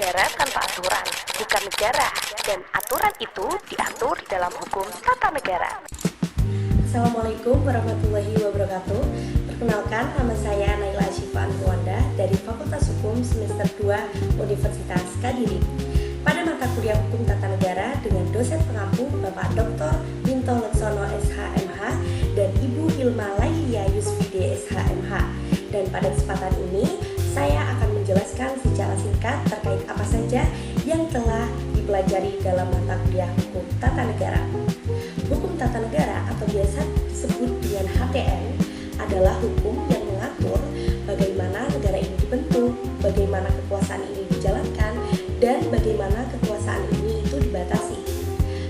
negara tanpa aturan, bukan negara, dan aturan itu diatur dalam hukum tata negara. Assalamualaikum warahmatullahi wabarakatuh. Perkenalkan, nama saya Naila Asyifa Antuwanda dari Fakultas Hukum semester 2 Universitas Kediri. Pada mata kuliah Hukum Tata Negara dengan dosen pengampu Bapak Dr. Minto Laksono SHMH dan Ibu Hilma Lailia Yusfide SHMH. Dan pada kesempatan ini saya akan menjelaskan secara singkat terkait apa saja yang telah dipelajari dalam mata kuliah Hukum Tata Negara. Hukum Tata Negara atau biasa disebut dengan HTN adalah hukum yang mengatur bagaimana negara ini dibentuk, bagaimana kekuasaan ini dijalankan, dan bagaimana kekuasaan ini itu dibatasi.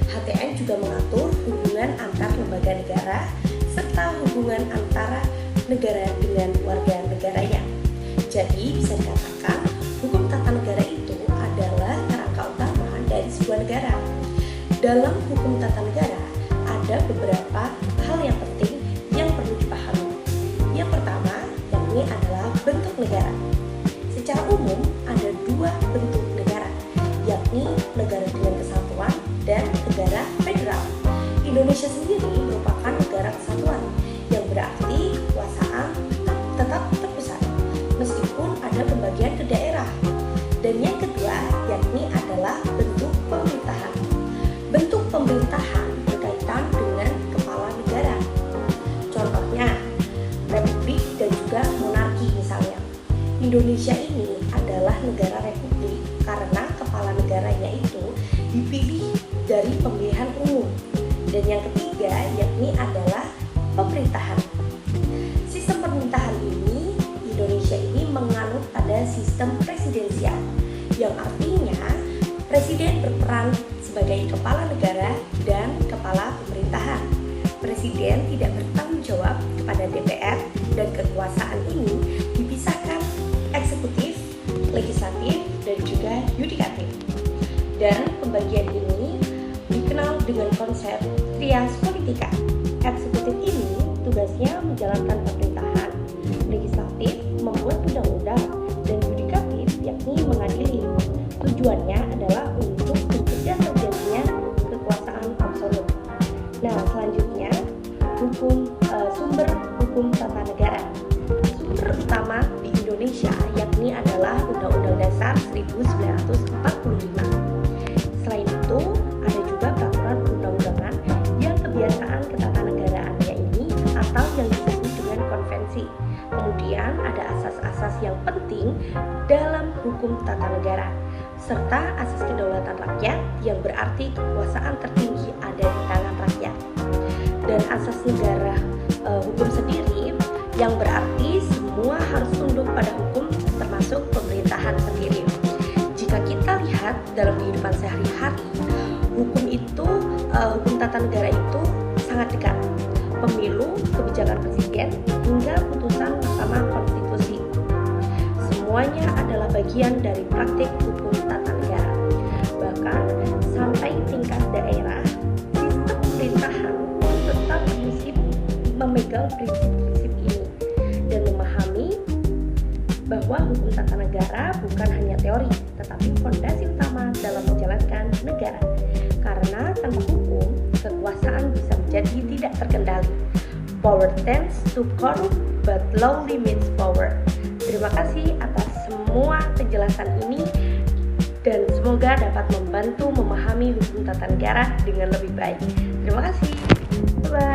HTN juga mengatur hubungan antar lembaga negara serta hubungan antara negara dengan warga negaranya. Jadi bisa dikatakan hukum tata negara itu adalah kerangka utama dari sebuah negara. Dalam hukum tata negara ada beberapa hal yang penting yang perlu dipahami. Yang pertama, yakni adalah bentuk negara. Secara umum ada dua bentuk negara, yakni negara dengan kesatuan dan negara federal. Indonesia sendiri merupakan negara kesatuan, yang berarti kekuasaan tetap terpusat, meskipun ada pembagian ke daerah. Dan yang kedua, yakni adalah bentuk pemerintahan. Bentuk pemerintahan berkaitan dengan kepala negara. Contohnya, republik dan juga monarki misalnya. Indonesia ini adalah negara republik karena kepala negaranya itu dipilih dari pemilihan umum. Dan yang ketiga yakni adalah pemerintahan. Sistem pemerintahan ini, Indonesia ini menganut pada sistem presidensial, yang artinya presiden berperan sebagai kepala negara dan kepala pemerintahan. Presiden tidak bertanggung jawab kepada DPR dan kekuasaan ini dipisahkan eksekutif, legislatif, dan juga yudikatif. Dan pembagian ini dikenal dengan konsep trias politika. Eksekutif ini tugasnya menjalankan pemerintahan, legislatif membuat undang-undang, dan yudikatif yakni mengadili. Tujuannya adalah untuk mencegah terjadinya kekuasaan absolut. Nah, selanjutnya sumber hukum tata negara. Sumber utama di Indonesia yakni adalah Undang-Undang Dasar 1945. Selain itu, ada juga peraturan undang-undangan yang kebiasaan ketatanegaraan ini atau yang disebut dengan konvensi. Kemudian ada asas-asas yang penting dalam hukum tata negara, serta asas kedaulatan rakyat yang berarti kekuasaan tertinggi ada di tangan rakyat. Dan asas negara hukum sendiri yang berarti semua harus tunduk pada hukum termasuk pemerintahan sendiri. Jika kita lihat dalam kehidupan sehari-hari, hukum tata negara itu sangat dekat. Pemilu, kebijakan presiden, hingga putusan Mahkamah Konstitusi. Semuanya adalah bagian dari praktik hukum tata negara. Bahkan sampai tingkat daerah, sistem pemerintahan tetap memegang prinsip-prinsip ini dan memahami bahwa hukum tata negara bukan hanya teori, tetapi fondasi utama dalam menjalankan negara. Karena tanpa hukum, kekuasaan bisa menjadi tidak terkendali. Power tends to corrupt, but law limits power. Terima kasih atas semua penjelasan ini dan semoga dapat membantu memahami hukum tata negara dengan lebih baik. Terima kasih. Bye-bye.